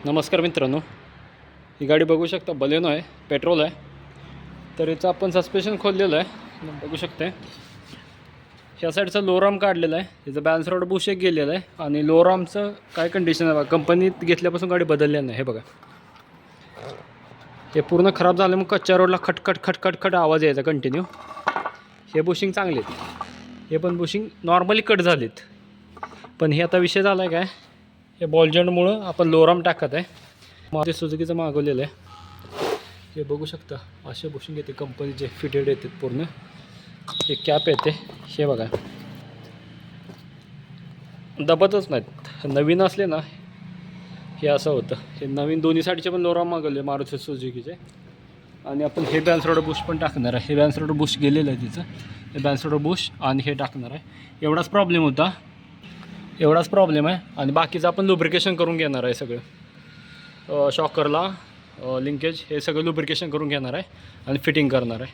नमस्कार मित्रांनो, ही गाडी बघू शकता बलेनो आहे, पेट्रोल आहे. तर याचं आपण सस्पेन्शन खोललेलं आहे, बघू शकते. ह्या साईडचं लोराम काढलेलं आहे, त्याचं बॅलन्स रोड बुश एक गेलेलं आहे. आणि लोरामचं काय कंडिशन आहे बघा, कंपनीत घेतल्यापासून गाडी बदलली नाही. हे बघा, हे पूर्ण खराब झालं. मग कच्च्या रोडला खटखट खटखट खट आवाज यायचा कंटिन्यू. हे बुशिंग चांगले आहेत, हे पण बुशिंग नॉर्मली कट झालेत. पण हे आता विषय झाला आहे काय, हे बॉलजंडमुळं आपण लोराम टाकत आहे. माझे सुझुकीचं मागवलेलं आहे. हे बघू शकता, असे बुशिंग येते कंपनीचे, फिटेड येतात पूर्ण. हे कॅप येते, हे बघा, दबतच नाहीत. नवीन असले ना हे असं होतं. हे नवीन दोन्ही साईडचे पण लोराम मागवले मारुती सुझुकीचे. आणि आपण हे बॅलन्स रोड बुश पण टाकणार आहे. हे बॅलन्स रोड बुश गेलेलं आहे तिचं, हे बॅलन्स रोड बुश आणि हे टाकणार आहे. एवढाच प्रॉब्लेम होता, एवढाच प्रॉब्लेम आहे. आणि बाकीचं आपण लुब्रिकेशन करून घेणार आहे सगळं. शॉकरला लिंकेज हे सगळं लुब्रिकेशन करून घेणार आहे आणि फिटिंग करणार आहे.